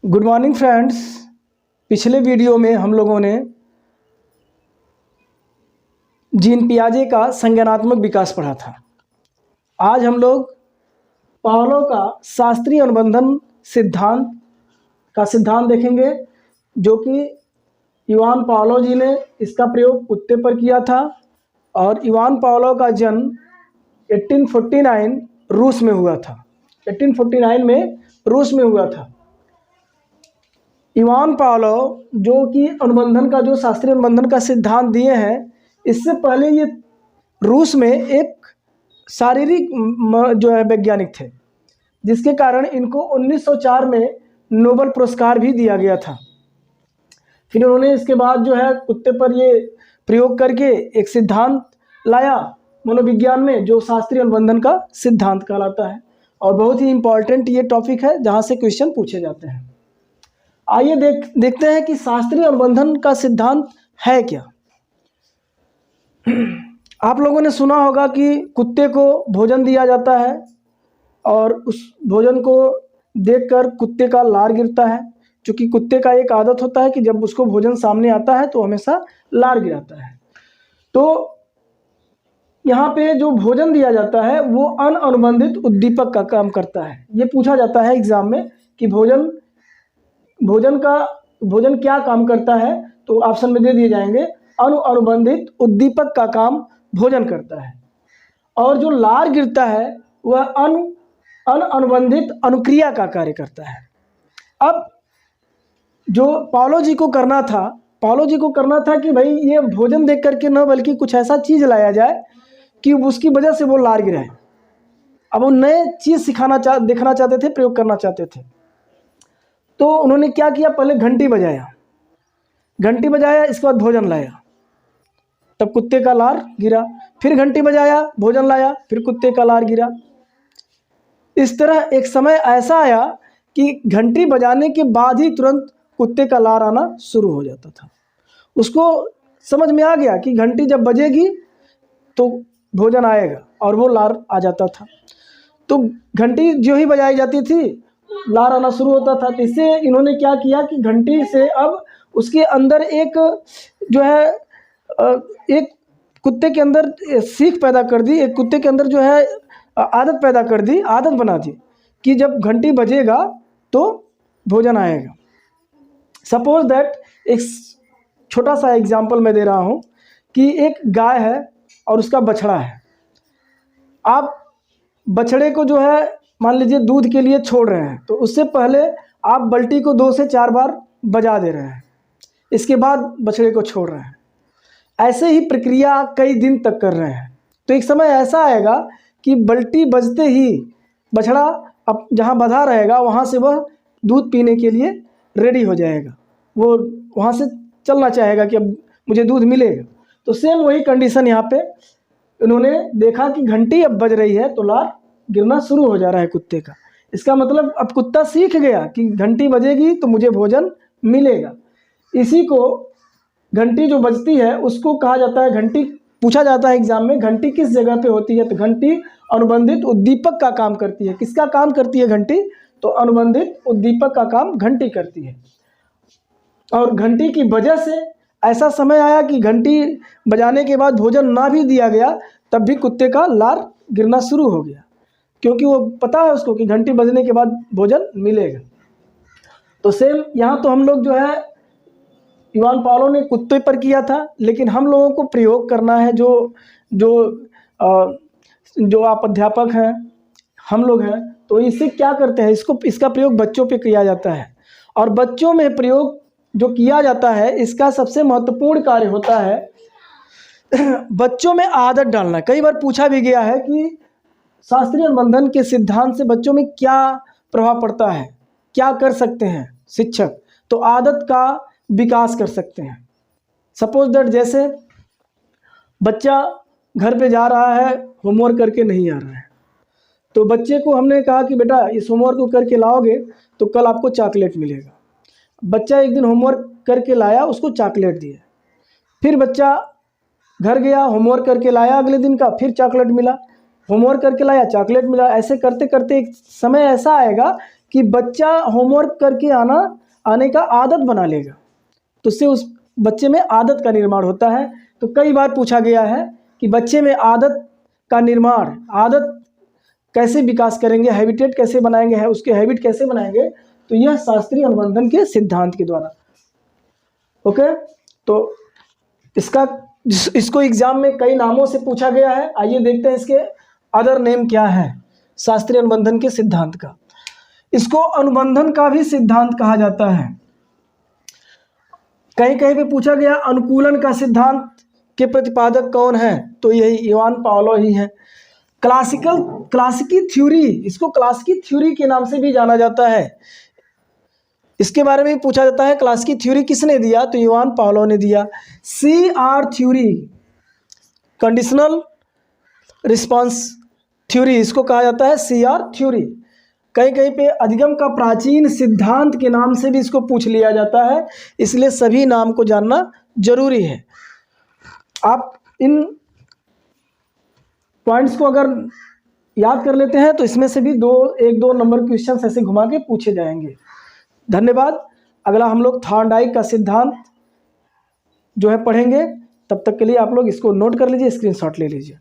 Good morning friends. पिछले video में हम लोगों ने जीन पियाजे का संज्ञानात्मक विकास पढ़ा था। आज हम लोग पावलोव का शास्त्रीय अनुबंधन सिद्धांत देखेंगे, जो कि इवान पावलोव जी ने इसका प्रयोग कुत्ते पर किया था। और इवान पावलोव का जन्म 1849 रूस में हुआ था। 1849 में रूस में हुआ था। इवान पावलोव जो कि अनुबंधन का जो शास्त्रीय अनुबंधन का सिद्धांत दिए हैं, इससे पहले ये रूस में एक शारीरिक जो है वैज्ञानिक थे, जिसके कारण इनको 1904 में नोबेल पुरस्कार भी दिया गया था। फिर उन्होंने इसके बाद जो है कुत्ते पर ये प्रयोग करके एक सिद्धांत लाया मनोविज्ञान में, जो शास्त्रीय अनुबंधन का सिद्धांत कहलाता है। और बहुत ही इम्पॉर्टेंट ये टॉपिक है, जहाँ से क्वेश्चन पूछे जाते हैं। आइए देखते हैं कि शास्त्रीय अनुबंधन का सिद्धांत है क्या। आप लोगों ने सुना होगा कि कुत्ते को भोजन दिया जाता है और उस भोजन को देखकर कुत्ते का लार गिरता है, क्योंकि कुत्ते का एक आदत होता है कि जब उसको भोजन सामने आता है तो हमेशा लार गिराता है। तो यहाँ पे जो भोजन दिया जाता है वो अनअनुबंधित उद्दीपक का काम करता है। ये पूछा जाता है एग्जाम में कि भोजन क्या काम करता है, तो ऑप्शन में दे दिए जाएंगे। अनुबंधित उद्दीपक का काम भोजन करता है, और जो लार गिरता है वह अनुबंधित अनुक्रिया का कार्य करता है। अब जो पावलोव जी को करना था कि भाई ये भोजन देख करके न बल्कि कुछ ऐसा चीज़ लाया जाए कि उसकी वजह से वो लार गिराए। अब वो नए चीज़ देखना चाहते थे, प्रयोग करना चाहते थे। तो उन्होंने क्या किया, पहले घंटी बजाया, इसके बाद भोजन लाया, तब कुत्ते का लार गिरा। फिर घंटी बजाया, भोजन लाया, फिर कुत्ते का लार गिरा। इस तरह एक समय ऐसा आया कि घंटी बजाने के बाद ही तुरंत कुत्ते का लार आना शुरू हो जाता था। उसको समझ में आ गया कि घंटी जब बजेगी तो भोजन आएगा, और वो लार आ जाता था। तो घंटी जो ही बजाई जाती थी, लार आना शुरू होता था। तो इससे इन्होंने क्या किया कि घंटी से अब उसके अंदर एक जो है एक कुत्ते के अंदर सीख पैदा कर दी, एक कुत्ते के अंदर जो है आदत पैदा कर दी, आदत बना दी कि जब घंटी बजेगा तो भोजन आएगा। सपोज दैट एक छोटा सा एग्जांपल मैं दे रहा हूँ कि एक गाय है और उसका बछड़ा है। आप बछड़े को जो है मान लीजिए दूध के लिए छोड़ रहे हैं, तो उससे पहले आप बल्टी को 2 से 4 बार बजा दे रहे हैं, इसके बाद बछड़े को छोड़ रहे हैं। ऐसे ही प्रक्रिया कई दिन तक कर रहे हैं। तो एक समय ऐसा आएगा कि बल्टी बजते ही बछड़ा अब जहाँ बंधा रहेगा वहाँ से वह दूध पीने के लिए रेडी हो जाएगा, वो वहाँ से चलना चाहेगा कि अब मुझे दूध मिलेगा। तो सेम वही कंडीशन यहाँ पे उन्होंने देखा कि घंटी अब बज रही है तो लार गिरना शुरू हो जा रहा है कुत्ते का। इसका मतलब अब कुत्ता सीख गया कि घंटी बजेगी तो मुझे भोजन मिलेगा। इसी को घंटी जो बजती है उसको कहा जाता है घंटी। पूछा जाता है एग्जाम में, घंटी किस जगह पे होती है, तो घंटी अनुबंधित उद्दीपक का काम करती है। किसका काम करती है घंटी, तो अनुबंधित उद्दीपक का काम घंटी करती है। और घंटी की वजह से ऐसा समय आया कि घंटी बजाने के बाद भोजन ना भी दिया गया तब भी कुत्ते का लार गिरना शुरू हो गया, क्योंकि वो पता है उसको कि घंटी बजने के बाद भोजन मिलेगा। तो सेम यहाँ तो हम लोग जो है इवान पावलोव ने कुत्ते पर किया था, लेकिन हम लोगों को प्रयोग करना है। जो आप अध्यापक हैं, हम लोग हैं, तो इससे क्या करते हैं, इसका प्रयोग बच्चों पे किया जाता है। और बच्चों में प्रयोग जो किया जाता है, इसका सबसे महत्वपूर्ण कार्य होता है बच्चों में आदत डालना। कई बार पूछा भी गया है कि शास्त्रीय अनुबंधन के सिद्धांत से बच्चों में क्या प्रभाव पड़ता है, क्या कर सकते हैं शिक्षक, तो आदत का विकास कर सकते हैं। सपोज दैट जैसे बच्चा घर पे जा रहा है, होमवर्क करके नहीं आ रहा है, तो बच्चे को हमने कहा कि बेटा इस होमवर्क को करके लाओगे तो कल आपको चॉकलेट मिलेगा। बच्चा एक दिन होमवर्क करके लाया, उसको चॉकलेट दिया। फिर बच्चा घर गया, होमवर्क करके लाया अगले दिन का, फिर चॉकलेट मिला। होमवर्क करके लाया, चॉकलेट मिला। ऐसे करते करते एक समय ऐसा आएगा कि बच्चा होमवर्क करके आने का आदत बना लेगा, तो उससे उस बच्चे में आदत का निर्माण होता है। तो कई बार पूछा गया है कि बच्चे में आदत का निर्माण, आदत कैसे विकास करेंगे, हैबिटेट कैसे बनाएंगे, है उसके हैबिट कैसे बनाएंगे, तो यह शास्त्रीय अनुबंधन के सिद्धांत के द्वारा। ओके, तो इसको एग्जाम में कई नामों से पूछा गया है। आइए देखते हैं इसके अदर नेम क्या है शास्त्रीय अनुबंधन के सिद्धांत का। इसको अनुबंधन का भी सिद्धांत कहा जाता है। कहीं कहीं पे पूछा गया अनुकूलन का सिद्धांत के प्रतिपादक कौन है, तो यही इवान पावलो ही है। क्लासिकी थ्योरी, इसको क्लासिकी थ्योरी के नाम से भी जाना जाता है। इसके बारे में पूछा जाता है क्लासिकी थ्योरी किसने दिया, तो इवान पावलो ने दिया। CR theory, conditional response theory, इसको कहा जाता है CR थ्योरी। कहीं कहीं पे अधिगम का प्राचीन सिद्धांत के नाम से भी इसको पूछ लिया जाता है, इसलिए सभी नाम को जानना जरूरी है। आप इन पॉइंट्स को अगर याद कर लेते हैं तो इसमें से भी एक दो नंबर क्वेश्चन ऐसे घुमा के पूछे जाएंगे। धन्यवाद। अगला हम लोग थॉर्नडाइक का सिद्धांत जो है पढ़ेंगे। तब तक के लिए आप लोग इसको नोट कर लीजिए, स्क्रीनशॉट ले लीजिए।